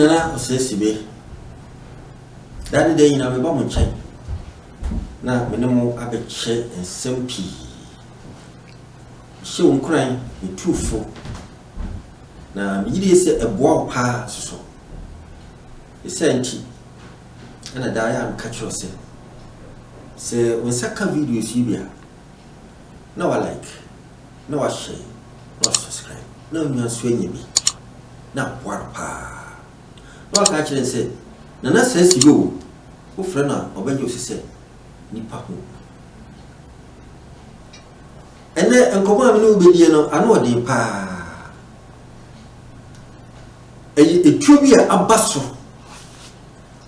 Nana says be. That day in a bomb check. Now, minimum abbot check and SMP. She won't cry, be too full. Now, you say a boy pass so. The same and a dial catch yourself. Say, when Sika videos you be. No, I like. No, I share. No, subscribe. No, you are swinging me. Now, what pa? No, I actually say, Nana says you, who friend or when you say, Nipa who. And then, and come on, no be, I know the pa. A trubia a basso.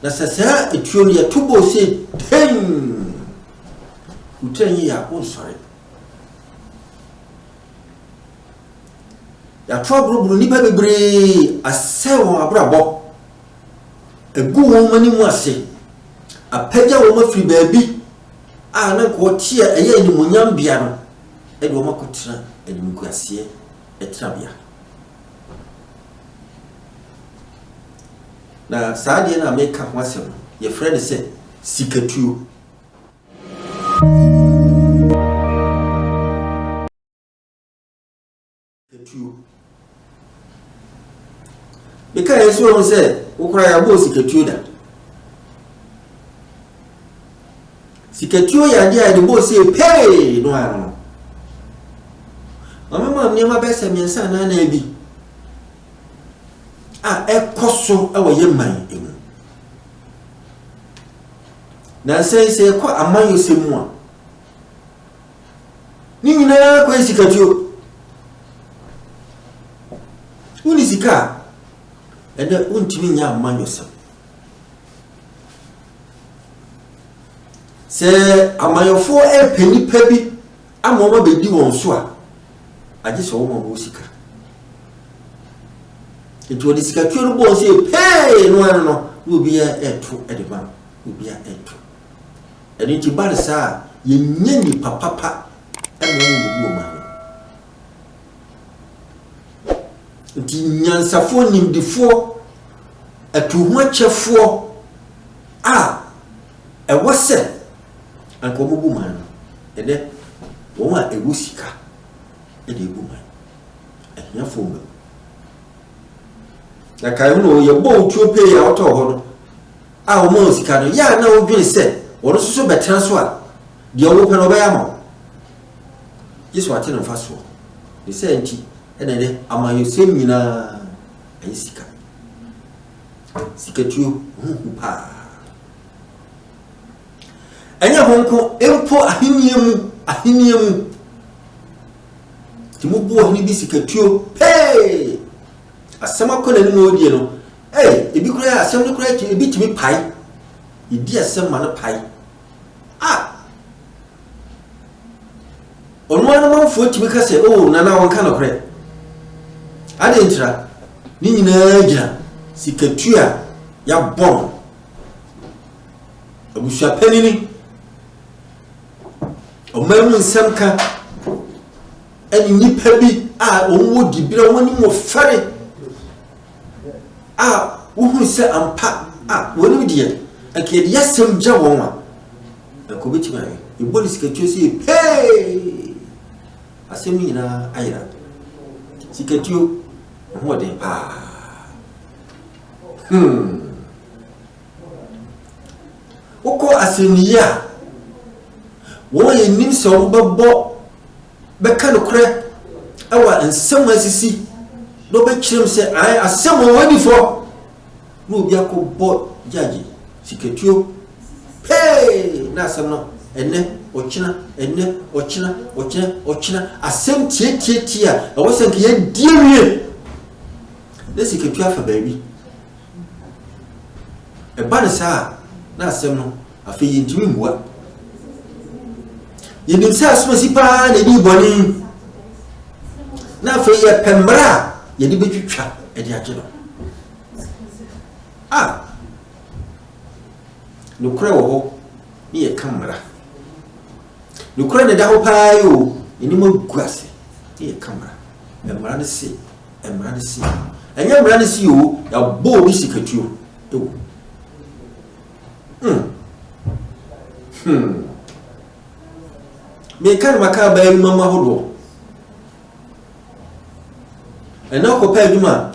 Nasa a trubia tubo say 10. Who 10 years, oh, sorry. Ya trouble nipa bebre asewo abrabo egu won mani mu ase apagya wo mafiri baabi a na ko tie eye animonyam bia no e de wo makotira animku ase etrabia na saade na make ho asem ye friend say sikatuo because you say, Ukra ya bo sikatuo da. Sikatuo ya dia de bo say pay no ano. Mama nyama besa miensa na na bi. Ah ekoso e wo yeman emu. Na say ko aman yosemu a. Ni nyina ko sikatuo. Uni sika and then untimi nya man yourself. Say amayofo e peni pabi amoma bedi won so a age so wo mo sika. Into the sika tuo bo say pay no ano no obi ya eto e de ban obi ya eto. And it bad sa ye nya ni papa e mo wo ma. Nti nyansafo nimdifo atuhuachefo a ewose anko bubu man ede wo a ewusika ede bubu man ehia fo na kai no ye bo tuo pe ya oto ho no a wo mo sika no ya na wo dwene se wo so betra so a de wo pe no be ya ma yesu ate no fa so de se nti ene amayo semina ayisika sikatuo pa anya honko empo ahiniemu timubo ni bi sikatuo pe asema ko na ni mo die no ebi kura asem ni kura ebi timi pai idi asem ma na pai onwa na manfo timi ka se nana won ka na kura adentra ni nyina gira sikatua ya bon abusha penini o memu nsamka ani nipa bi onwo dibira woni mo fare wo se ampa woni die akede yasem gya won ko betima e boli sikatua si hey asem nyina ayira sikatuo ho de pa Oko aseniya wo ye nim se wo bebo be ka no kre awa ensem asisi do be kirem se ai asem woni fo no obi akobbo jaji sikatuo pe na asem no enne ochina asem tie wo se nke ye diewie de sikatuo afa baabi e ba sa na asem no afi yintimi mwa yenim sa asumasi pa na di boni na afi ye pemra ye di betwitwa e di age no nukure wo ho ni ye kamera nukure ne da ho pa yo enim aguase ni ye kamera emra ne si Enya mra ne si o ya bo bi sikatuo ewo me kan maka ba yi mama hodo ena ko pa adwuma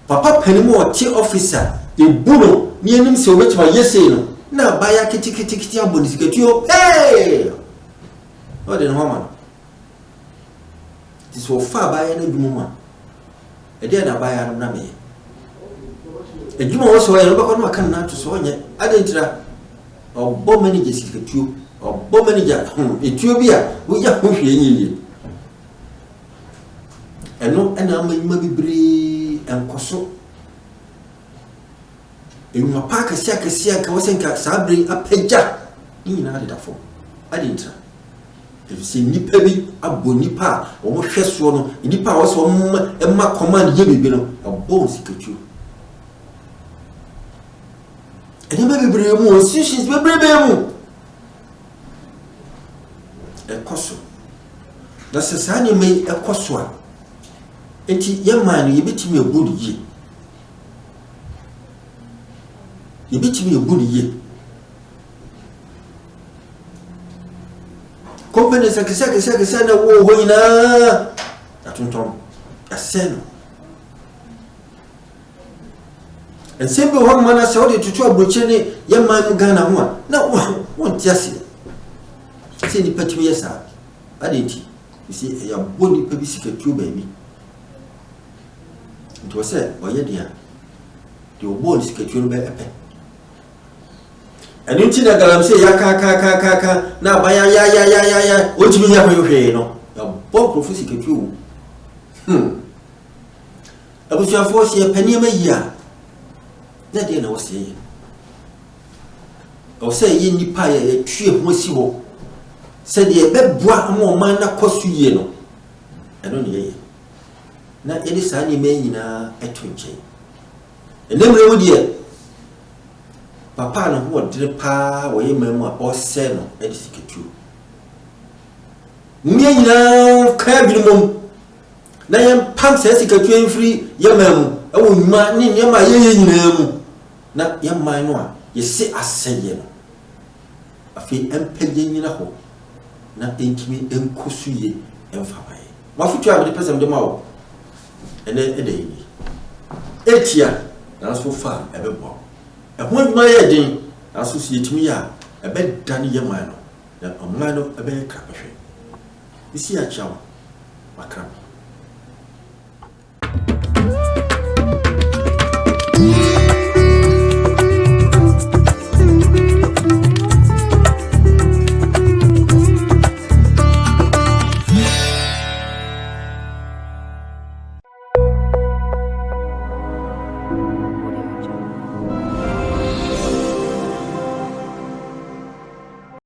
papa panimu o ti officer e buno ni enim se obetuma yesei no na ba ya kitikiti aboni sikatuo o de no ma ti so fa ba ya na adwuma ma e de na ba ya no na me adwuma wo so ya no ba ko no aka na to so onye adentira obo manager sikatuo obo manager etuo bi a wo ya ho hwe nyi eno ena amanyuma bibre enkoso enuma pa kasia ka wosenka sabre apagya ni na de dafo adentira se nipa bi abo nipa o mo hweso no nipa wo so emma command ye bibi no obo sikatuo enema bibre mu institutions bibre mu ekoso na sesani mai ekoso a enti yema no yebetimi ebudu ye company sakisa na wo hoina atuntom aseno ensembe ho mana se odi tutu abroche ne yema mu Ghana ho na won tiase se ni patimi yesa adenti isi ya boni pa bi sikatuo ba mi nto se oye dia de oboni sikatuo ba epe eni nti na galam se ya ka na ba ya o timi ya ko hwe no ya bon profu sikatuo abusia force ya panima ya na de na wo se ye o se ye nipa ya tue ho si wo se de beboa mo man na kosu ye no eno ne ye na ye de sa ni me nyina etonche enemre wo de papa na ho dire pa wo ye mamu a o se no e de sikatuo nye nyina ka bi mom na ye pam se sikatuo mfiri ye mamu e wo nyuma ni nyama ye nyina mu na ye man no a ye se aseye no afi empege nyina ho na entimi enkosuye emfabaye mafutu a de pesa mde mawo ene ede yi etia na so fa ebebo ehun adwuma ye den na so si etimi ya ebe dan ye man no na man no ebe ka hwe isi a chawo makram